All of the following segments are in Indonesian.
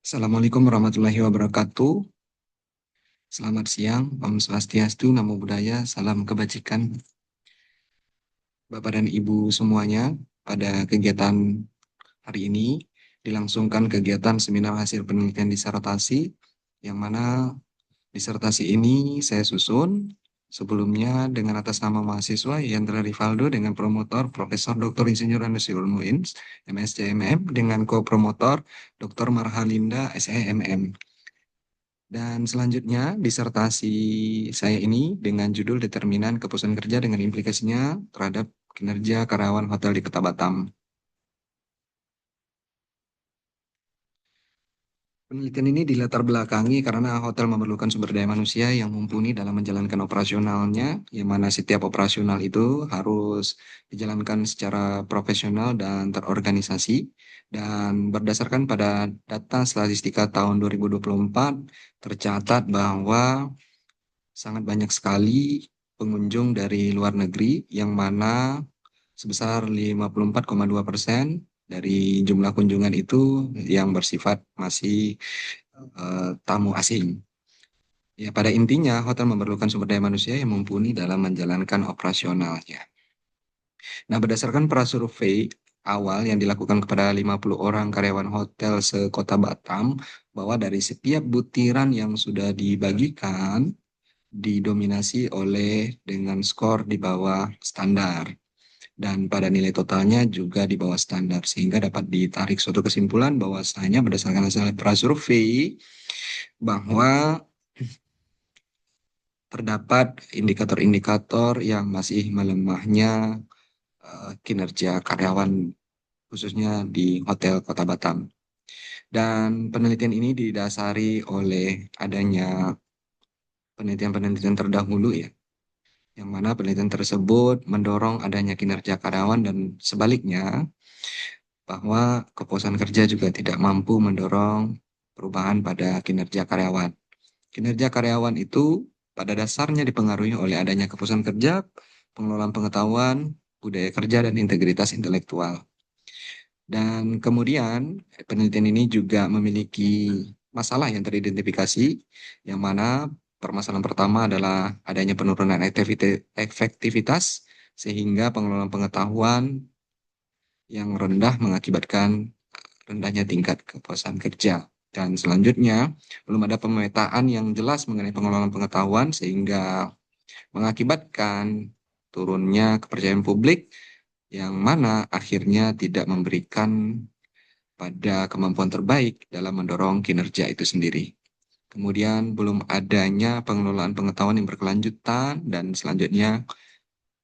Assalamualaikum warahmatullahi wabarakatuh. Selamat siang, Om Swastiastu, Namo Buddhaya, salam kebajikan Bapak dan Ibu semuanya. Pada kegiatan hari ini dilangsungkan kegiatan seminar hasil penelitian disertasi, yang mana disertasi ini saya susun sebelumnya dengan atas nama mahasiswa Yandra Rivaldo dengan promotor Profesor Dr. Insinyur Andes Muins, MSCMM, dengan co-promotor Dr. Marhalinda, SEMM. Dan selanjutnya, disertasi saya ini dengan judul Determinan Kepuasan Kerja dengan implikasinya terhadap kinerja karyawan hotel di Kota Batam. Penelitian ini dilatar belakangi karena hotel memerlukan sumber daya manusia yang mumpuni dalam menjalankan operasionalnya, yang mana setiap operasional itu harus dijalankan secara profesional dan terorganisasi. Dan berdasarkan pada data statistika tahun 2024, tercatat bahwa sangat banyak sekali pengunjung dari luar negeri yang mana sebesar 54,2% dari jumlah kunjungan itu yang bersifat masih tamu asing. Ya, pada intinya hotel memerlukan sumber daya manusia yang mumpuni dalam menjalankan operasionalnya. Nah, berdasarkan prasurvei awal yang dilakukan kepada 50 orang karyawan hotel sekota Batam, bahwa dari setiap butiran yang sudah dibagikan, didominasi oleh dengan skor di bawah standar dan pada nilai totalnya juga di bawah standar, sehingga dapat ditarik suatu kesimpulan bahwasanya berdasarkan hasil prasurvei bahwa terdapat indikator-indikator yang masih melemahnya kinerja karyawan khususnya di Hotel Kota Batam. Dan penelitian ini didasari oleh adanya penelitian-penelitian terdahulu, ya, yang mana penelitian tersebut mendorong adanya kinerja karyawan dan sebaliknya bahwa kepuasan kerja juga tidak mampu mendorong perubahan pada kinerja karyawan. Kinerja karyawan itu pada dasarnya dipengaruhi oleh adanya kepuasan kerja, pengelolaan pengetahuan, budaya kerja, dan integritas intelektual. Dan kemudian penelitian ini juga memiliki masalah yang teridentifikasi, yang mana permasalahan pertama adalah adanya penurunan efektivitas, sehingga pengelolaan pengetahuan yang rendah mengakibatkan rendahnya tingkat kepuasan kerja. Dan selanjutnya, belum ada pemetaan yang jelas mengenai pengelolaan pengetahuan sehingga mengakibatkan turunnya kepercayaan publik yang mana akhirnya tidak memberikan pada kemampuan terbaik dalam mendorong kinerja itu sendiri. Kemudian belum adanya pengelolaan pengetahuan yang berkelanjutan dan selanjutnya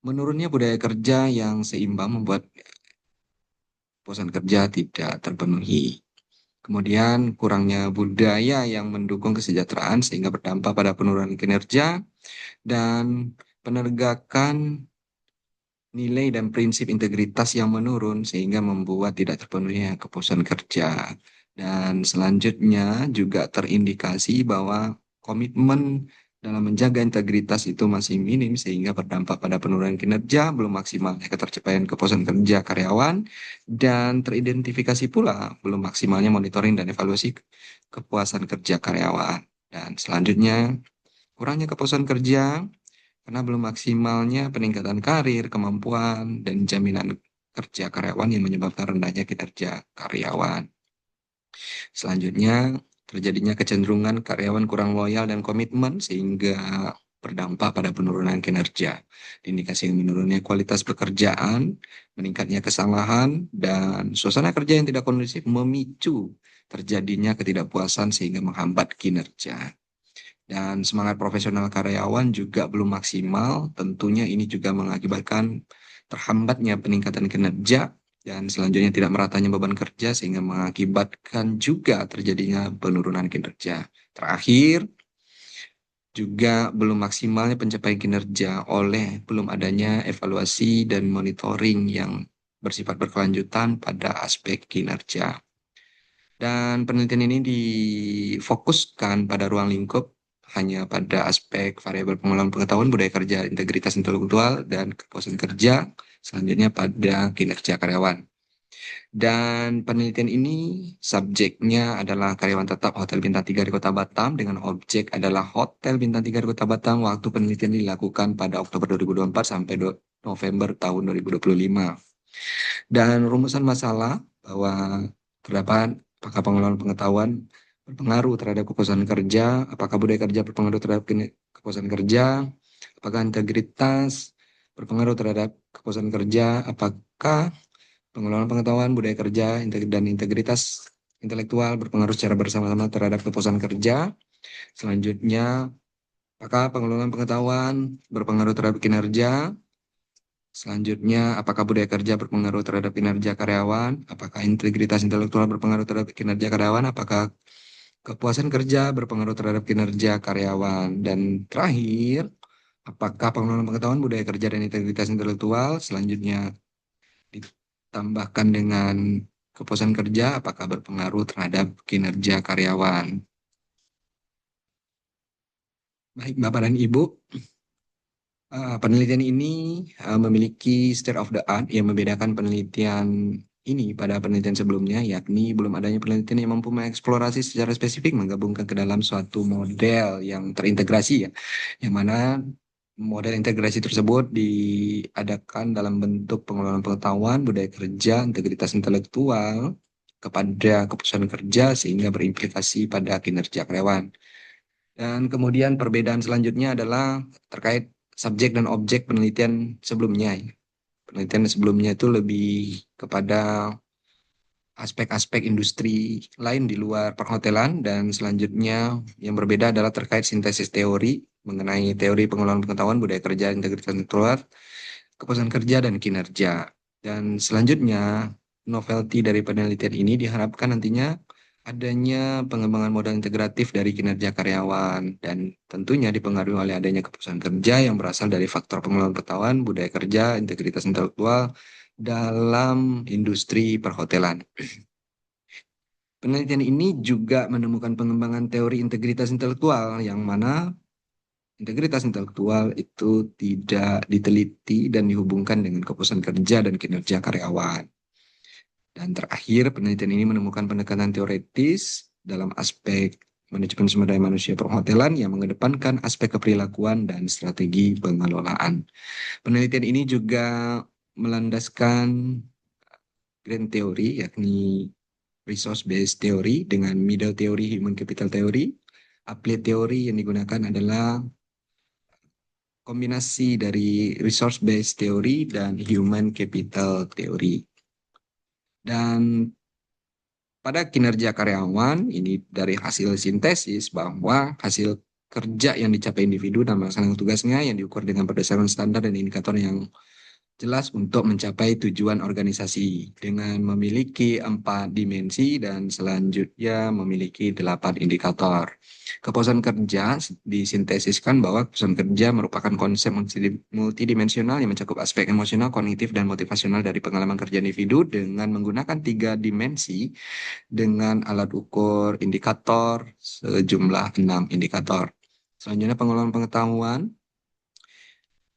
menurunnya budaya kerja yang seimbang membuat kepuasan kerja tidak terpenuhi. Kemudian kurangnya budaya yang mendukung kesejahteraan sehingga berdampak pada penurunan kinerja dan penegakan nilai dan prinsip integritas yang menurun sehingga membuat tidak terpenuhinya kepuasan kerja. Dan selanjutnya juga terindikasi bahwa komitmen dalam menjaga integritas itu masih minim sehingga berdampak pada penurunan kinerja, belum maksimalnya ketercapaian kepuasan kerja karyawan, dan teridentifikasi pula belum maksimalnya monitoring dan evaluasi kepuasan kerja karyawan. Dan selanjutnya kurangnya kepuasan kerja karena belum maksimalnya peningkatan karir, kemampuan, dan jaminan kerja karyawan yang menyebabkan rendahnya kinerja karyawan. Selanjutnya, terjadinya kecenderungan karyawan kurang loyal dan komitmen sehingga berdampak pada penurunan kinerja. Indikasi menurunnya kualitas pekerjaan, meningkatnya kesalahan, dan suasana kerja yang tidak kondusif memicu terjadinya ketidakpuasan sehingga menghambat kinerja. Dan semangat profesional karyawan juga belum maksimal. Tentunya ini juga mengakibatkan terhambatnya peningkatan kinerja dan selanjutnya tidak meratanya beban kerja sehingga mengakibatkan juga terjadinya penurunan kinerja. Terakhir, juga belum maksimalnya pencapaian kinerja oleh belum adanya evaluasi dan monitoring yang bersifat berkelanjutan pada aspek kinerja. Dan penelitian ini difokuskan pada ruang lingkup hanya pada aspek variabel pengelolaan pengetahuan, budaya kerja, integritas intelektual, dan kepuasan kerja, selanjutnya pada kinerja karyawan. Dan penelitian ini subjeknya adalah karyawan tetap Hotel Bintang 3 di Kota Batam dengan objek adalah Hotel Bintang 3 di Kota Batam. Waktu penelitian dilakukan pada Oktober 2024 sampai November tahun 2025. Dan rumusan masalah bahwa terdapat apakah pengelolaan pengetahuan berpengaruh terhadap kepuasan kerja, apakah budaya kerja berpengaruh terhadap kepuasan kerja, apakah integritas berpengaruh terhadap kepuasan kerja, apakah pengelolaan pengetahuan, budaya kerja, dan integritas intelektual berpengaruh secara bersama-sama terhadap kepuasan kerja. Selanjutnya, apakah pengelolaan pengetahuan berpengaruh terhadap kinerja? Selanjutnya, apakah budaya kerja berpengaruh terhadap kinerja karyawan? Apakah integritas intelektual berpengaruh terhadap kinerja karyawan? Apakah kepuasan kerja berpengaruh terhadap kinerja karyawan? Dan terakhir, apakah pengelolaan pengetahuan, budaya kerja, dan integritas intelektual selanjutnya ditambahkan dengan kepuasan kerja, apakah berpengaruh terhadap kinerja karyawan? Baik, Bapak dan Ibu, penelitian ini memiliki state of the art yang membedakan penelitian ini pada penelitian sebelumnya, yakni belum adanya penelitian yang mampu mengeksplorasi secara spesifik menggabungkan ke dalam suatu model yang terintegrasi ya, yang mana model integrasi tersebut diadakan dalam bentuk pengelolaan pengetahuan, budaya kerja, integritas intelektual kepada keputusan kerja sehingga berimplikasi pada kinerja karyawan. Dan kemudian perbedaan selanjutnya adalah terkait subjek dan objek penelitian sebelumnya. Penelitian sebelumnya itu lebih kepada aspek-aspek industri lain di luar perhotelan dan selanjutnya yang berbeda adalah terkait sintesis teori mengenai teori pengelolaan pengetahuan, budaya kerja, integritas intelektual, kepuasan kerja, dan kinerja. Dan selanjutnya, novelty dari penelitian ini diharapkan nantinya adanya pengembangan modal integratif dari kinerja karyawan dan tentunya dipengaruhi oleh adanya kepuasan kerja yang berasal dari faktor pengelolaan pengetahuan, budaya kerja, integritas intelektual dalam industri perhotelan. Penelitian ini juga menemukan pengembangan teori integritas intelektual yang mana integritas intelektual itu tidak diteliti dan dihubungkan dengan kepuasan kerja dan kinerja karyawan. Dan terakhir, penelitian ini menemukan pendekatan teoritis dalam aspek manajemen sumber daya manusia perhotelan yang mengedepankan aspek keperilakuan dan strategi pengelolaan. Penelitian ini juga melandaskan grand theory, yakni resource based theory dengan middle theory, human capital theory. Applied theory yang digunakan adalah kombinasi dari resource based theory dan human capital theory. Dan pada kinerja karyawan, ini dari hasil sintesis bahwa hasil kerja yang dicapai individu dan melaksanakan tugasnya yang diukur dengan berdasarkan standar dan indikator yang jelas untuk mencapai tujuan organisasi dengan memiliki 4 dimensi dan selanjutnya memiliki 8 indikator. Kepuasan kerja disintesiskan bahwa kepuasan kerja merupakan konsep multidimensional yang mencakup aspek emosional, kognitif, dan motivasional dari pengalaman kerja individu dengan menggunakan 3 dimensi dengan alat ukur indikator sejumlah 6 indikator. Selanjutnya pengelolaan pengetahuan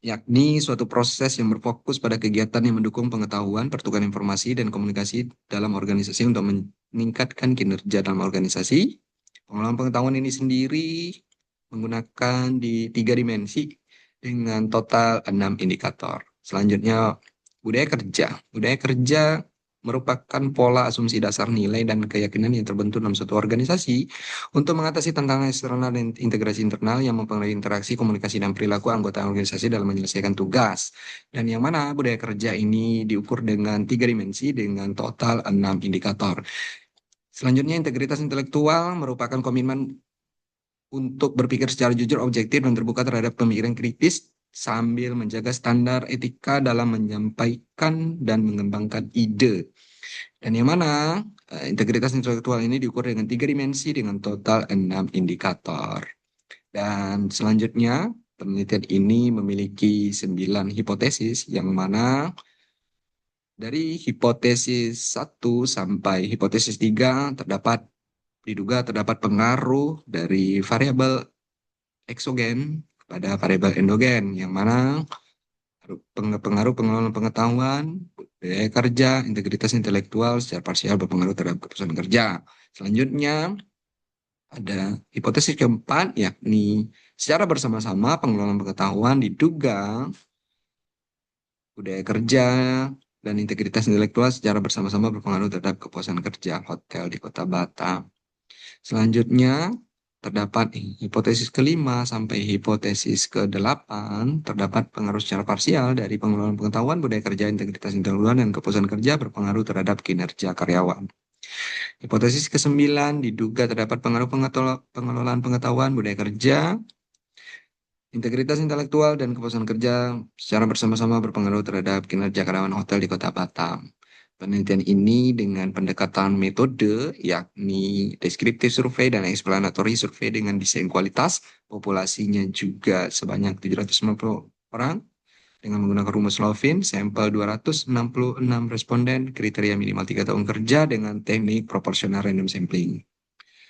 yakni suatu proses yang berfokus pada kegiatan yang mendukung pengetahuan, pertukaran informasi, dan komunikasi dalam organisasi untuk meningkatkan kinerja dalam organisasi. Pengelolaan pengetahuan ini sendiri menggunakan di 3 dimensi dengan total 6 indikator. Selanjutnya, budaya kerja. Budaya kerja merupakan pola asumsi dasar nilai dan keyakinan yang terbentuk dalam suatu organisasi untuk mengatasi tantangan eksternal dan integrasi internal yang mempengaruhi interaksi, komunikasi, dan perilaku anggota organisasi dalam menyelesaikan tugas. Dan yang mana budaya kerja ini diukur dengan 3 dimensi dengan total 6 indikator. Selanjutnya, integritas intelektual merupakan komitmen untuk berpikir secara jujur, objektif, dan terbuka terhadap pemikiran kritis sambil menjaga standar etika dalam menyampaikan dan mengembangkan ide. Dan yang mana integritas intelektual ini diukur dengan 3 dimensi dengan total 6 indikator. Dan selanjutnya, penelitian ini memiliki 9 hipotesis yang mana dari hipotesis 1 sampai hipotesis 3 diduga terdapat pengaruh dari variabel eksogen pada variabel endogen yang mana pengaruh pengelolaan pengetahuan, budaya kerja, integritas intelektual secara parsial berpengaruh terhadap keputusan kerja. Selanjutnya, ada hipotesis keempat, yakni secara bersama-sama pengelolaan pengetahuan diduga budaya kerja dan integritas intelektual secara bersama-sama berpengaruh terhadap kepuasan kerja hotel di Kota Batam. Selanjutnya, terdapat hipotesis kelima sampai hipotesis ke-8, terdapat pengaruh secara parsial dari pengelolaan pengetahuan, budaya kerja, integritas intelektual, dan kepuasan kerja berpengaruh terhadap kinerja karyawan. Hipotesis ke-9 diduga terdapat pengaruh pengelolaan pengetahuan, budaya kerja, integritas intelektual, dan kepuasan kerja secara bersama-sama berpengaruh terhadap kinerja karyawan hotel di Kota Batam. Penelitian ini dengan pendekatan metode, yakni deskriptif survei dan explanatory survei dengan desain kualitas, populasinya juga sebanyak 790 orang, dengan menggunakan rumus Lovin, sampel 266 responden, kriteria minimal 3 tahun kerja dengan teknik proporsional random sampling.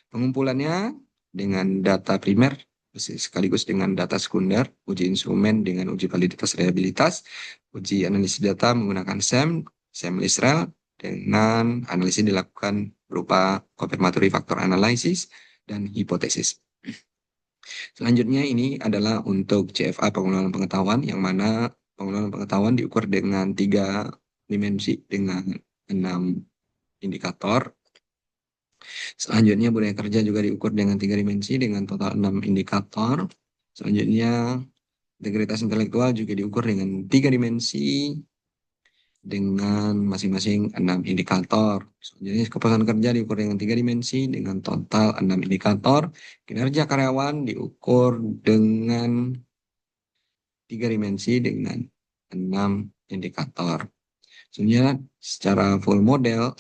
Pengumpulannya dengan data primer sekaligus dengan data sekunder, uji instrumen dengan uji validitas reliabilitas, uji analisis data menggunakan SEM Israel, dengan analisis dilakukan berupa confirmatory factor analysis dan hipotesis. Selanjutnya ini adalah untuk CFA pengelolaan pengetahuan, yang mana pengelolaan pengetahuan diukur dengan 3 dimensi dengan 6 indikator. Selanjutnya budaya kerja juga diukur dengan 3 dimensi dengan total 6 indikator. Selanjutnya integritas intelektual juga diukur dengan 3 dimensi dengan masing-masing 6 indikator. Selanjutnya kepuasan kerja diukur dengan 3 dimensi dengan total 6 indikator. Kinerja karyawan diukur dengan 3 dimensi dengan 6 indikator. Sebenarnya secara full model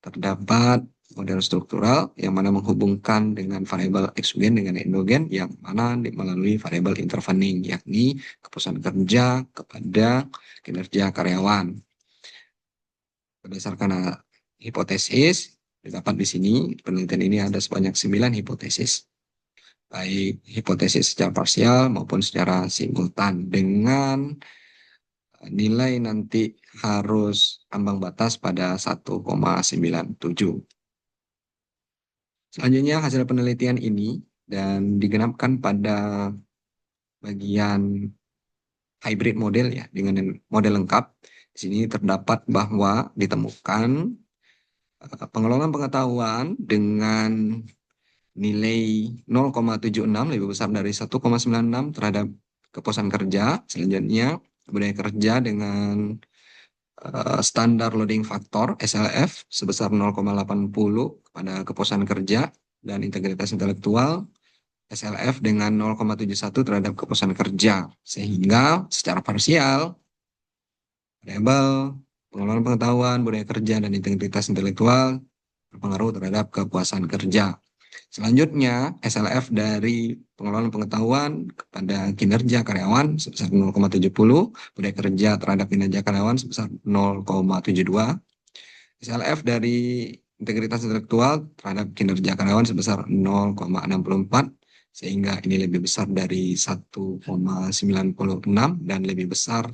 terdapat model struktural yang mana menghubungkan dengan variabel eksogen dengan endogen, yang mana melalui variabel intervening, yakni kepuasan kerja kepada kinerja karyawan. Berdasarkan hipotesis, didapat di sini penelitian ini ada sebanyak 9 hipotesis, baik hipotesis secara parsial maupun secara simultan, dengan nilai nanti harus ambang batas pada 1,97. Selanjutnya hasil penelitian ini dan digenapkan pada bagian hybrid model ya, dengan model lengkap. Di sini terdapat bahwa ditemukan pengelolaan pengetahuan dengan nilai 0,76 lebih besar dari 1,96 terhadap kepuasan kerja. Selanjutnya budaya kerja dengan standar loading factor SLF sebesar 0,80 pada kepuasan kerja, dan integritas intelektual SLF dengan 0,71 terhadap kepuasan kerja, sehingga secara parsial variabel pengelolaan pengetahuan, budaya kerja, dan integritas intelektual berpengaruh terhadap kepuasan kerja. Selanjutnya, SLF dari pengelolaan pengetahuan kepada kinerja karyawan sebesar 0,70, budaya kerja terhadap kinerja karyawan sebesar 0,72, SLF dari integritas intelektual terhadap kinerja karyawan sebesar 0,64, sehingga ini lebih besar dari 1,96 dan lebih besar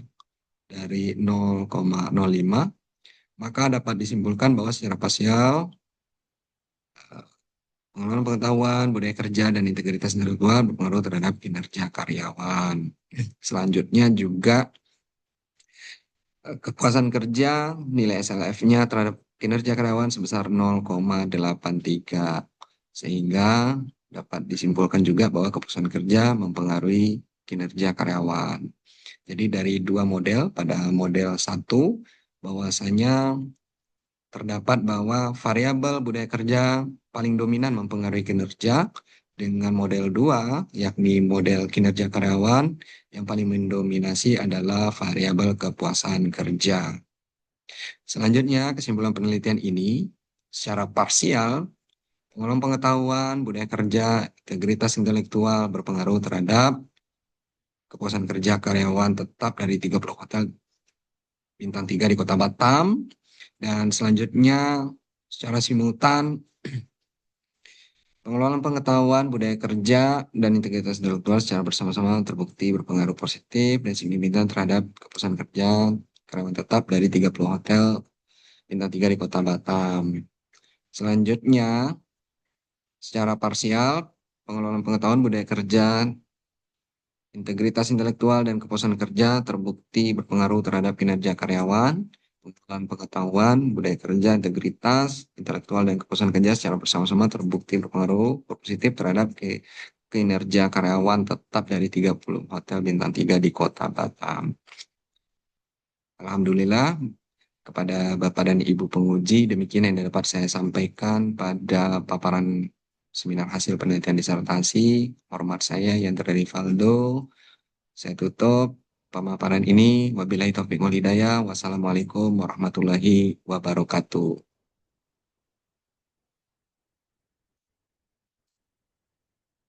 dari 0,05. Maka dapat disimpulkan bahwa secara parsial pengelolaan pengetahuan, budaya kerja, dan integritas intelektual berpengaruh terhadap kinerja karyawan. Selanjutnya juga kepuasan kerja, nilai SLF-nya terhadap kinerja karyawan sebesar 0,83. Sehingga dapat disimpulkan juga bahwa kepuasan kerja mempengaruhi kinerja karyawan. Jadi dari 2 model, pada model 1 bahwasanya terdapat bahwa variabel budaya kerja paling dominan mempengaruhi kinerja, dengan model 2, yakni model kinerja karyawan, yang paling mendominasi adalah variabel kepuasan kerja. Selanjutnya, kesimpulan penelitian ini, secara parsial, pengelolaan pengetahuan, budaya kerja, integritas intelektual berpengaruh terhadap kepuasan kerja karyawan tetap dari 30 hotel bintang 3 di Kota Batam. Dan selanjutnya, secara simultan, pengelolaan pengetahuan, budaya kerja, dan integritas intelektual secara bersama-sama terbukti berpengaruh positif dan signifikan terhadap kepuasan kerja karyawan tetap dari 30 hotel bintang 3 di Kota Batam. Selanjutnya, secara parsial, pengelolaan pengetahuan budaya kerja, integritas intelektual dan kepuasan kerja terbukti berpengaruh terhadap kinerja karyawan. Pengetahuan pengetahuan, budaya kerja, integritas, intelektual, dan kepuasan kerja secara bersama-sama terbukti berpengaruh positif terhadap kinerja karyawan tetap dari 30 hotel bintang 3 di Kota Batam. Alhamdulillah, kepada Bapak dan Ibu penguji, demikian yang dapat saya sampaikan pada paparan seminar hasil penelitian disertasi. Hormat saya, Yanto Rivaldo. Saya tutup pemaparan ini. Wabillahi taufiq wal hidayah. Wassalamualaikum warahmatullahi wabarakatuh.